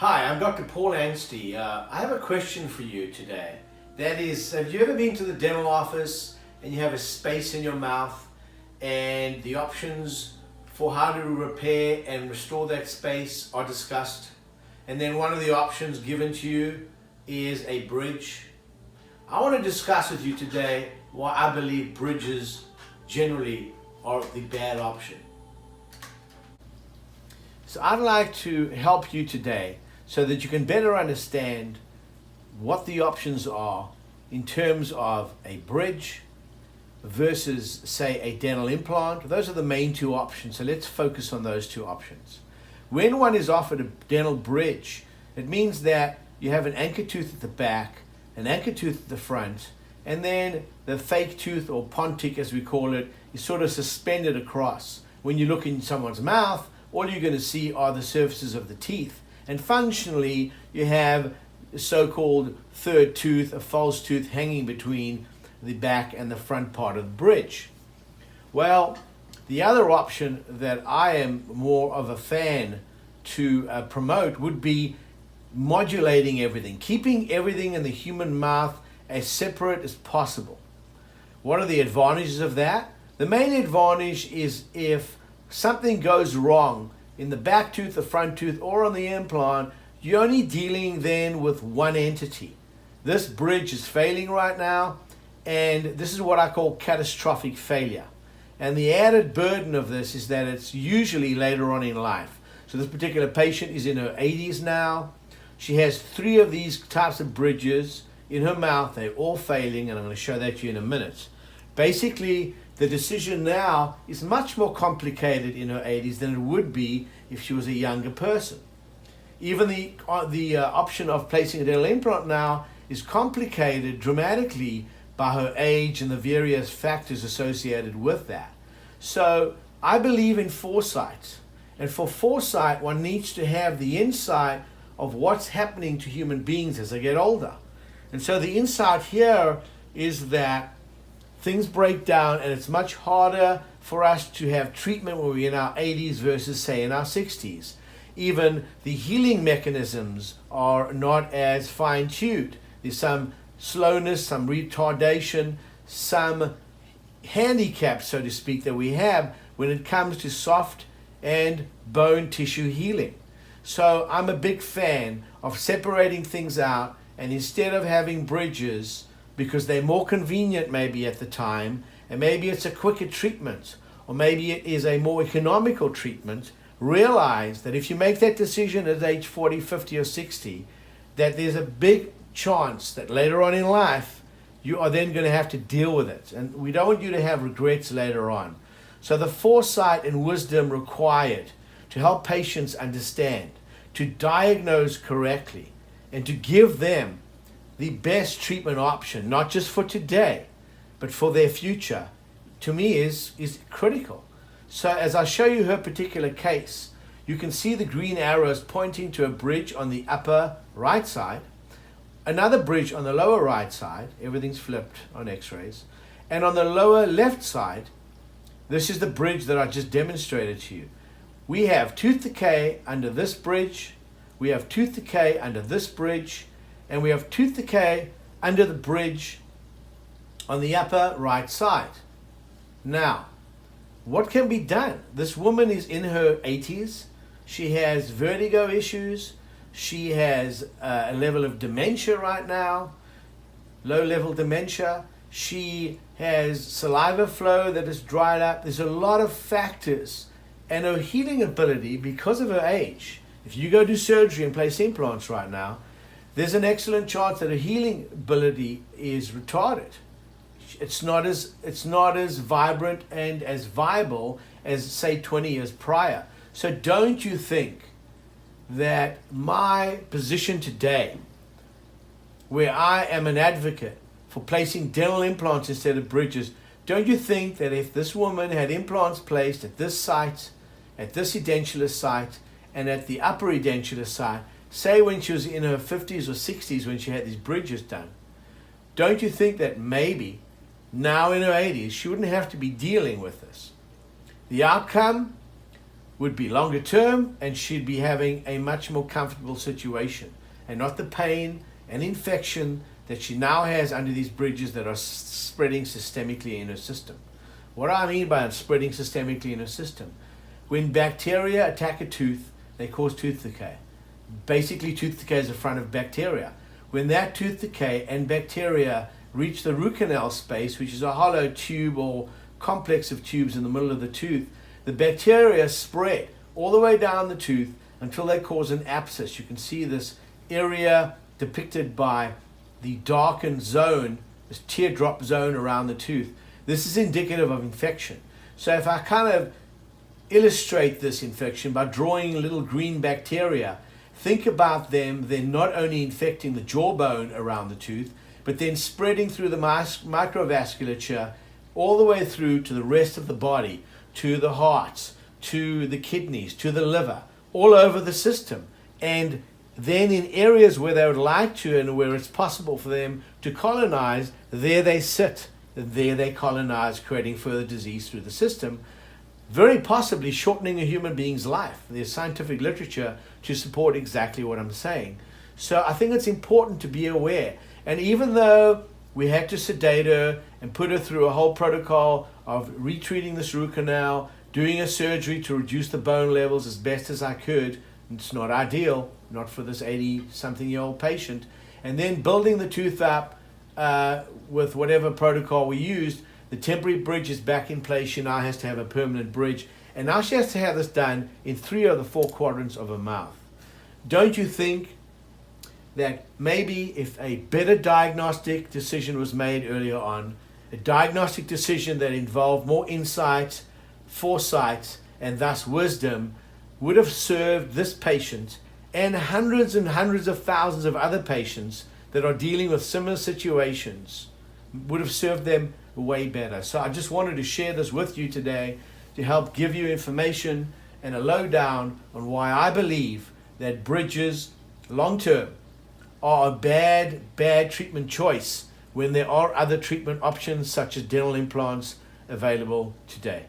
Hi, I'm Dr. Paul Anstey. I have a question for you today. That is, have you ever been to the dental office and you have a space in your mouth and the options for how to repair and restore that space are discussed? And then one of the options given to you is a bridge. I want to discuss with you today why I believe bridges generally are the bad option. So I'd like to help you today so that you can better understand what the options are in terms of a bridge versus, say, a dental implant. Those are the main two options, so let's focus on those two options. When one is offered a dental bridge, it means that you have an anchor tooth at the back, an anchor tooth at the front, and then the fake tooth, or pontic as we call it, is sort of suspended across. When you look in someone's mouth, all you're going to see are the surfaces of the teeth. And functionally, you have a so-called third tooth, a false tooth, hanging between the back and the front part of the bridge. Well, the other option that I am more of a fan to promote would be modulating everything, keeping everything in the human mouth as separate as possible. What are the advantages of that? The main advantage is if something goes wrong in the back tooth, the front tooth, or on the implant, you're only dealing then with one entity. This bridge is failing right now, and this is what I call catastrophic failure. And the added burden of this is that it's usually later on in life. So this particular patient is in her 80s now. She has 3 of these types of bridges in her mouth. They're all failing, and I'm going to show that to you in a minute. Basically, the decision now is much more complicated in her 80s than it would be if she was a younger person. Even the option of placing a dental implant now is complicated dramatically by her age and the various factors associated with that. So I believe in foresight. And for foresight, one needs to have the insight of what's happening to human beings as they get older. And so the insight here is that things break down, and it's much harder for us to have treatment when we're in our 80s versus, say, in our 60s. Even the healing mechanisms are not as fine-tuned. There's some slowness, some retardation, some handicap, so to speak, that we have when it comes to soft and bone tissue healing. So I'm a big fan of separating things out, and instead of having bridges, because they're more convenient maybe at the time, and maybe it's a quicker treatment, or maybe it is a more economical treatment, realize that if you make that decision at age 40, 50, or 60, that there's a big chance that later on in life, you are then going to have to deal with it. And we don't want you to have regrets later on. So the foresight and wisdom required to help patients understand, to diagnose correctly, and to give them the best treatment option, not just for today, but for their future, to me is critical. So as I show you her particular case, you can see the green arrows pointing to a bridge on the upper right side, another bridge on the lower right side, everything's flipped on x-rays, and on the lower left side, this is the bridge that I just demonstrated to you. We have tooth decay under this bridge, we have tooth decay under this bridge, and we have tooth decay under the bridge on the upper right side. Now, what can be done? This woman is in her 80s. She has vertigo issues. She has a level of dementia right now, low-level dementia. She has saliva flow that is dried up. There's a lot of factors. And her healing ability, because of her age, if you go do surgery and place implants right now, there's an excellent chance that her healing ability is retarded. It's not as vibrant and as viable as, say, 20 years prior. So don't you think that my position today, where I am an advocate for placing dental implants instead of bridges, don't you think that if this woman had implants placed at this site, at this edentulous site, and at the upper edentulous site, say when she was in her 50s or 60s when she had these bridges done, don't you think that maybe now in her 80s she wouldn't have to be dealing with this? The outcome would be longer term, and she'd be having a much more comfortable situation, and not the pain and infection that she now has under these bridges that are spreading systemically in her system. What I mean by spreading systemically in her system, when bacteria attack a tooth, they cause tooth decay. Basically, tooth decay is a front of bacteria. When that tooth decay and bacteria reach the root canal space, which is a hollow tube or complex of tubes in the middle of the tooth, the bacteria spread all the way down the tooth until they cause an abscess. You can see this area depicted by the darkened zone, this teardrop zone around the tooth. This is indicative of infection. So if I kind of illustrate this infection by drawing little green bacteria, think about them then not only infecting the jawbone around the tooth, but then spreading through the microvasculature all the way through to the rest of the body, to the hearts, to the kidneys, to the liver, all over the system. And then in areas where they would like to and where it's possible for them to colonize, there they sit, there they colonize, creating further disease through the system, very possibly shortening a human being's life. There's scientific literature to support exactly what I'm saying. So I think it's important to be aware. And even though we had to sedate her and put her through a whole protocol of retreating this root canal, doing a surgery to reduce the bone levels as best as I could, it's not ideal, not for this 80-something-year-old patient, and then building the tooth up with whatever protocol we used, the temporary bridge is back in place. She now has to have a permanent bridge, and now she has to have this done in 3 of the 4 quadrants of her mouth. Don't you think that maybe if a better diagnostic decision was made earlier on, a diagnostic decision that involved more insight, foresight, and thus wisdom, would have served this patient and hundreds of thousands of other patients that are dealing with similar situations, would have served them way better. So I just wanted to share this with you today to help give you information and a lowdown on why I believe that bridges long-term are a bad treatment choice when there are other treatment options such as dental implants available today.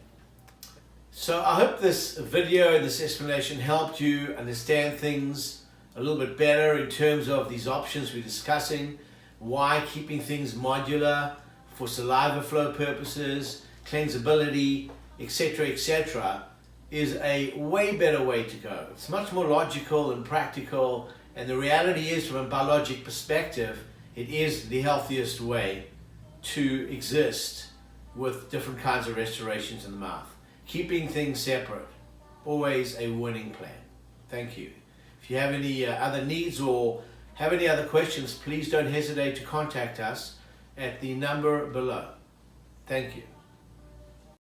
So I hope this video and this explanation helped you understand things a little bit better in terms of these options we're discussing, why keeping things modular for saliva flow purposes, cleansability, etc., is a way better way to go. It's much more logical and practical, and the reality is, from a biologic perspective, it is the healthiest way to exist with different kinds of restorations in the mouth. Keeping things separate, always a winning plan. Thank you. If you have any other needs or have any other questions, please don't hesitate to contact us at the number below. Thank you.